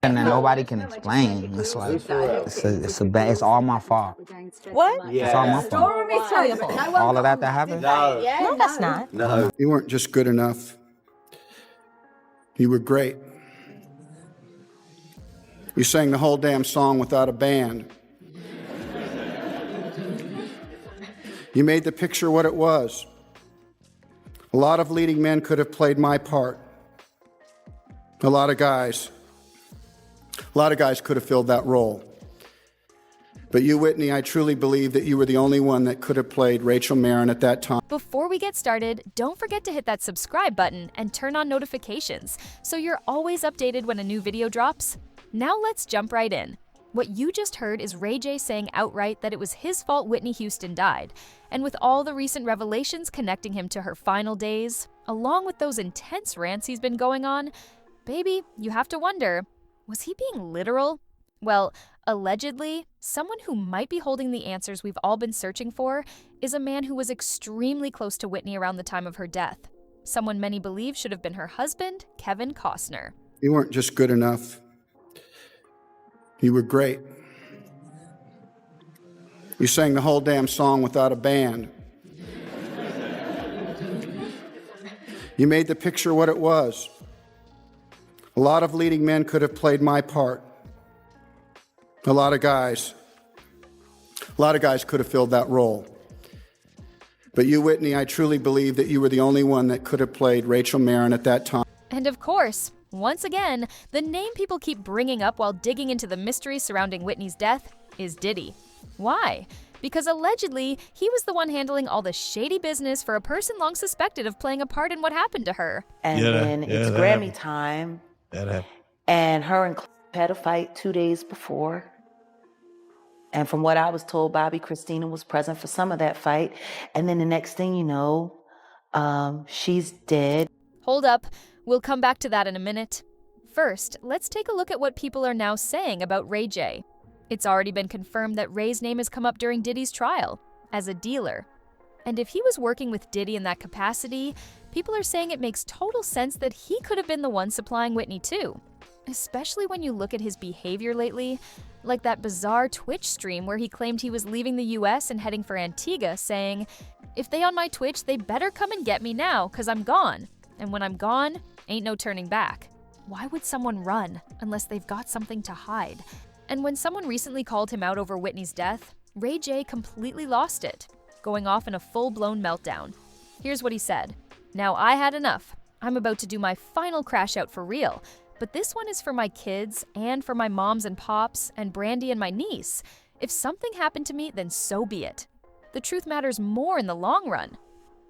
And then nobody can explain. It's like, it's all my fault. What? It's all my fault. All of that happened? No, that's not. No. You weren't just good enough. You were great. You sang the whole damn song without a band. You made the picture what it was. A lot of leading men could have played my part. A lot of guys could have filled that role. But you, Whitney, I truly believe that you were the only one that could have played Rachel Marin at that time. Before we get started, don't forget to hit that subscribe button and turn on notifications so you're always updated when a new video drops. Now let's jump right in. What you just heard is Ray J saying outright that it was his fault Whitney Houston died. And with all the recent revelations connecting him to her final days, along with those intense rants he's been going on, baby, you have to wonder, was he being literal? Well, allegedly, someone who might be holding the answers we've all been searching for is a man who was extremely close to Whitney around the time of her death. Someone many believe should have been her husband, Kevin Costner. You weren't just good enough. You were great. You sang the whole damn song without a band. You made the picture what it was. A lot of leading men could have played my part. A lot of guys could have filled that role. But you, Whitney, I truly believe that you were the only one that could have played Rachel Marin at that time. And of course, once again, the name people keep bringing up while digging into the mystery surrounding Whitney's death is Diddy. Why? Because allegedly, he was the one handling all the shady business for a person long suspected of playing a part in what happened to her. And then it's Grammy time. That happened. And her and had a fight 2 days before. And from what I was told, Bobbi, Kristina was present for some of that fight. And then the next thing you know, she's dead. Hold up. We'll come back to that in a minute. First, let's take a look at what people are now saying about Ray J. It's already been confirmed that Ray's name has come up during Diddy's trial as a dealer. And if he was working with Diddy in that capacity, people are saying it makes total sense that he could have been the one supplying Whitney too. Especially when you look at his behavior lately, like that bizarre Twitch stream where he claimed he was leaving the US and heading for Antigua, saying, "If they on my Twitch, they better come and get me now, 'cause I'm gone. And when I'm gone, ain't no turning back." Why would someone run unless they've got something to hide? And when someone recently called him out over Whitney's death, Ray J completely lost it, going off in a full-blown meltdown. Here's what he said. "Now I had enough. I'm about to do my final crash out for real. But this one is for my kids and for my moms and pops and Brandy and my niece. If something happened to me, then so be it. The truth matters more in the long run.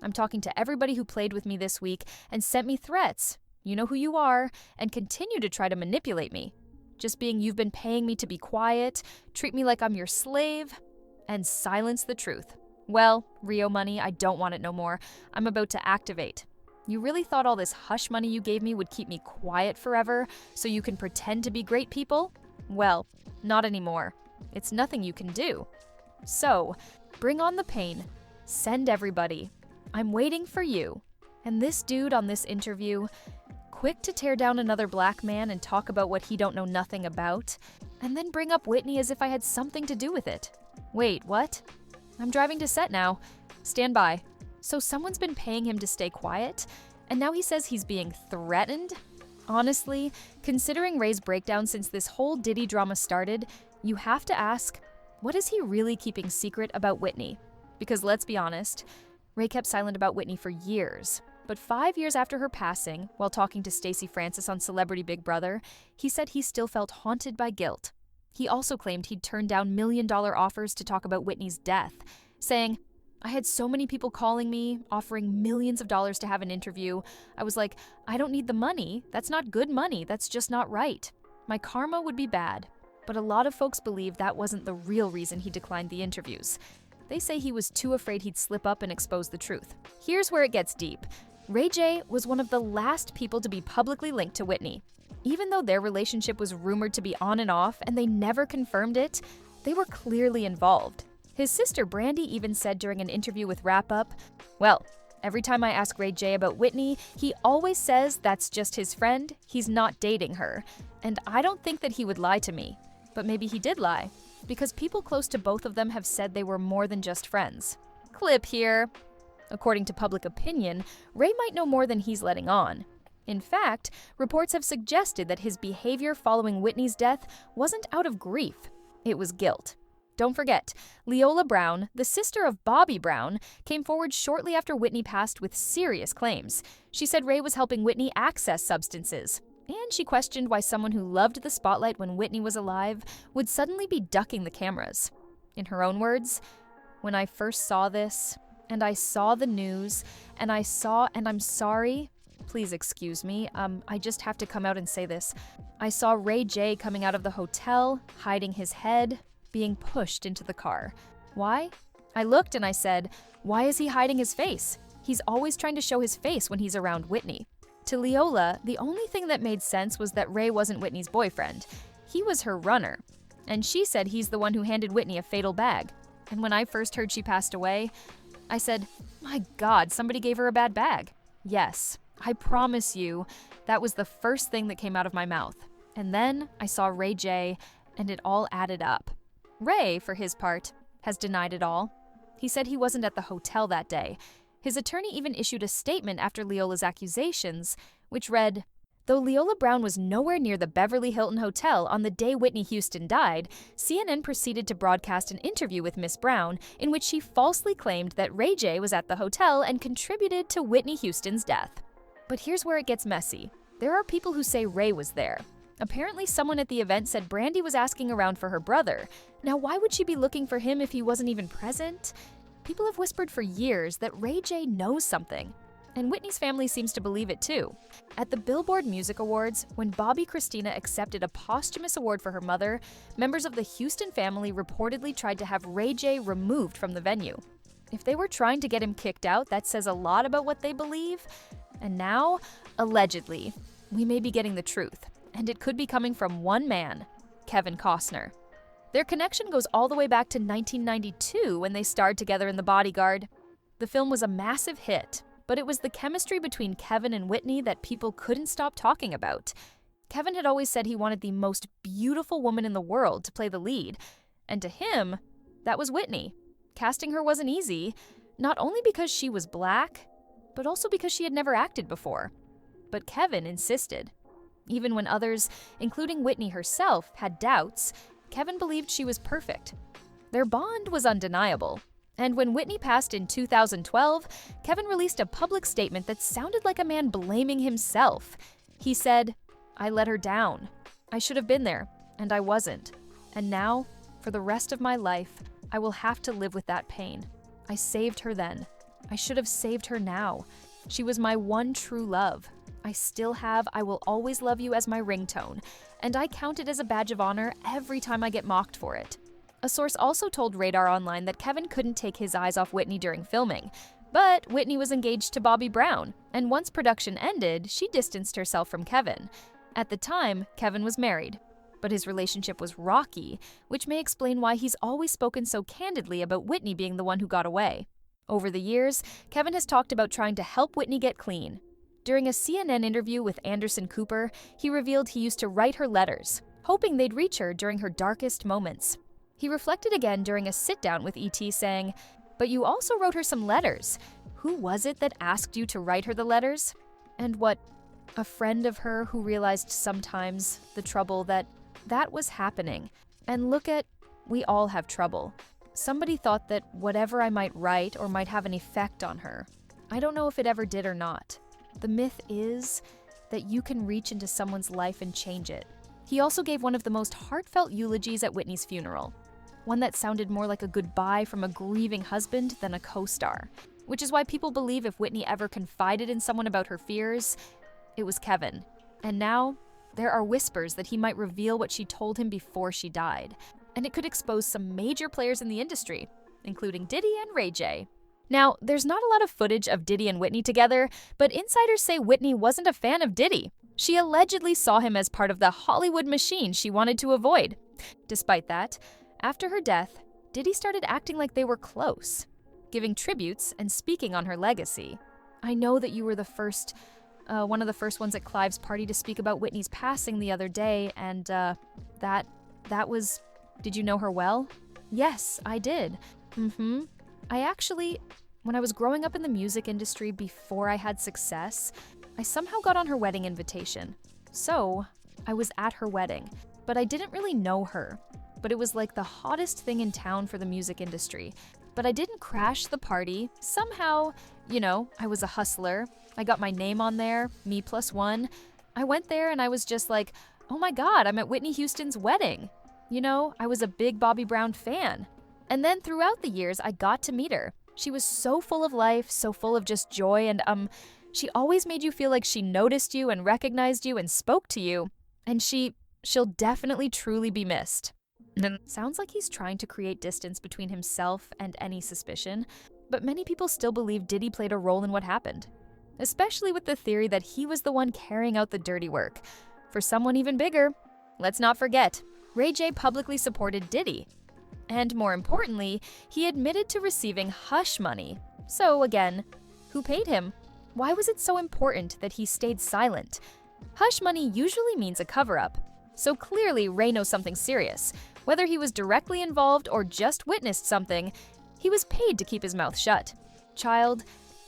I'm talking to everybody who played with me this week and sent me threats. You know who you are, and continue to try to manipulate me. Just being you've been paying me to be quiet, treat me like I'm your slave, and silence the truth. Well, Rio money, I don't want it no more. I'm about to activate. You really thought all this hush money you gave me would keep me quiet forever so you can pretend to be great people? Well, not anymore. It's nothing you can do. So, bring on the pain. Send everybody. I'm waiting for you." And this dude on this interview, quick to tear down another black man and talk about what he don't know nothing about, and then bring up Whitney as if I had something to do with it. Wait, what? I'm driving to set now. Stand by. So someone's been paying him to stay quiet, and now he says he's being threatened? Honestly, considering Ray's breakdown since this whole Diddy drama started, you have to ask, what is he really keeping secret about Whitney? Because let's be honest, Ray kept silent about Whitney for years. But 5 years after her passing, while talking to Stacey Francis on Celebrity Big Brother, he said he still felt haunted by guilt. He also claimed he'd turned down million-dollar offers to talk about Whitney's death, saying, "I had so many people calling me, offering millions of dollars to have an interview. I was like, I don't need the money. That's not good money. That's just not right. My karma would be bad." But a lot of folks believe that wasn't the real reason he declined the interviews. They say he was too afraid he'd slip up and expose the truth. Here's where it gets deep. Ray J was one of the last people to be publicly linked to Whitney. Even though their relationship was rumored to be on and off and they never confirmed it, they were clearly involved. His sister Brandy even said during an interview with Wrap Up, "Well, Every time I ask Ray J about Whitney, he always says that's just his friend, he's not dating her. And I don't think that he would lie to me. But maybe he did lie, because people close to both of them have said they were more than just friends. Clip here. According to public opinion, Ray might know more than he's letting on. In fact, reports have suggested that his behavior following Whitney's death wasn't out of grief, it was guilt. Don't forget, Leola Brown, the sister of Bobbi Brown, came forward shortly after Whitney passed with serious claims. She said Ray was helping Whitney access substances, and she questioned why someone who loved the spotlight when Whitney was alive would suddenly be ducking the cameras. In her own words, "When I first saw this, and I saw the news, and I'm sorry, please excuse me, I just have to come out and say this. I saw Ray J coming out of the hotel, hiding his head, being pushed into the car. Why? I looked and I said, why is he hiding his face? He's always trying to show his face when he's around Whitney." To Leola, the only thing that made sense was that Ray wasn't Whitney's boyfriend. He was her runner. And she said he's the one who handed Whitney a fatal bag. And when I first heard she passed away, I said, my God, somebody gave her a bad bag. Yes, I promise you, that was the first thing that came out of my mouth. And then I saw Ray J, and it all added up. Ray, for his part, has denied it all. He said he wasn't at the hotel that day. His attorney even issued a statement after Leola's accusations, which read, "Though Leola Brown was nowhere near the Beverly Hilton Hotel on the day Whitney Houston died, CNN proceeded to broadcast an interview with Miss Brown in which she falsely claimed that Ray J was at the hotel and contributed to Whitney Houston's death." But here's where it gets messy. There are people who say Ray was there. Apparently, someone at the event said Brandy was asking around for her brother. Now, why would she be looking for him if he wasn't even present? People have whispered for years that Ray J knows something, and Whitney's family seems to believe it too. At the Billboard Music Awards, when Bobbi Kristina accepted a posthumous award for her mother, members of the Houston family reportedly tried to have Ray J removed from the venue. If they were trying to get him kicked out, that says a lot about what they believe. And now, allegedly, we may be getting the truth. And it could be coming from one man, Kevin Costner. Their connection goes all the way back to 1992 when they starred together in The Bodyguard. The film was a massive hit, but it was the chemistry between Kevin and Whitney that people couldn't stop talking about. Kevin had always said he wanted the most beautiful woman in the world to play the lead, and to him, that was Whitney. Casting her wasn't easy, not only because she was black, but also because she had never acted before. But Kevin insisted. Even when others, including Whitney herself, had doubts, Kevin believed she was perfect. Their bond was undeniable. And when Whitney passed in 2012, Kevin released a public statement that sounded like a man blaming himself. He said, "I let her down. I should have been there, and I wasn't. And now, for the rest of my life, I will have to live with that pain. I saved her then. I should have saved her now. She was my one true love. I still have I Will Always Love You as my ringtone, and I count it as a badge of honor every time I get mocked for it." A source also told Radar Online that Kevin couldn't take his eyes off Whitney during filming, but Whitney was engaged to Bobbi Brown, and once production ended, she distanced herself from Kevin. At the time, Kevin was married, but his relationship was rocky, which may explain why he's always spoken so candidly about Whitney being the one who got away. Over the years, Kevin has talked about trying to help Whitney get clean. During a CNN interview with Anderson Cooper, he revealed he used to write her letters, hoping they'd reach her during her darkest moments. He reflected again during a sit-down with ET, saying, "But you also wrote her some letters. Who was it that asked you to write her the letters?" And what, a friend of her who realized sometimes the trouble that was happening. And look at, we all have trouble. Somebody thought that whatever I might write or might have an effect on her. I don't know if it ever did or not. The myth is that you can reach into someone's life and change it. He also gave one of the most heartfelt eulogies at Whitney's funeral, one that sounded more like a goodbye from a grieving husband than a co-star, which is why people believe if Whitney ever confided in someone about her fears, it was Kevin. And now, there are whispers that he might reveal what she told him before she died, and it could expose some major players in the industry, including Diddy and Ray J. Now, there's not a lot of footage of Diddy and Whitney together, but insiders say Whitney wasn't a fan of Diddy. She allegedly saw him as part of the Hollywood machine she wanted to avoid. Despite that, after her death, Diddy started acting like they were close, giving tributes and speaking on her legacy. I know that you were one of the first ones at Clive's party to speak about Whitney's passing the other day, and that was... Did you know her well? Yes, I did. I actually, when I was growing up in the music industry before I had success, I somehow got on her wedding invitation. So, I was at her wedding, but I didn't really know her. But it was like the hottest thing in town for the music industry. But I didn't crash the party. Somehow, I was a hustler. I got my name on there, me+1. I went there and I was just like, oh my God, I'm at Whitney Houston's wedding. I was a big Bobbi Brown fan. And then throughout the years, I got to meet her. She was so full of life, so full of just joy, and she always made you feel like she noticed you and recognized you and spoke to you. And she'll definitely truly be missed. Sounds like he's trying to create distance between himself and any suspicion, but many people still believe Diddy played a role in what happened. Especially with the theory that he was the one carrying out the dirty work. For someone even bigger, let's not forget, Ray J publicly supported Diddy. And more importantly, he admitted to receiving hush money. So again, who paid him? Why was it so important that he stayed silent? Hush money usually means a cover-up. So clearly Ray knows something serious. Whether he was directly involved or just witnessed something, he was paid to keep his mouth shut. Child,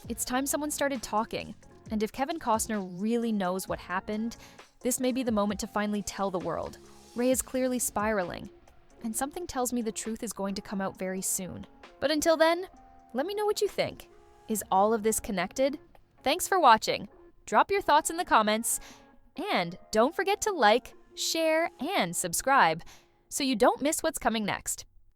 it's time someone started talking. And if Kevin Costner really knows what happened, this may be the moment to finally tell the world. Ray is clearly spiraling. And something tells me the truth is going to come out very soon. But until then, let me know what you think. Is all of this connected? Thanks for watching. Drop your thoughts in the comments. And don't forget to like, share, and subscribe so you don't miss what's coming next.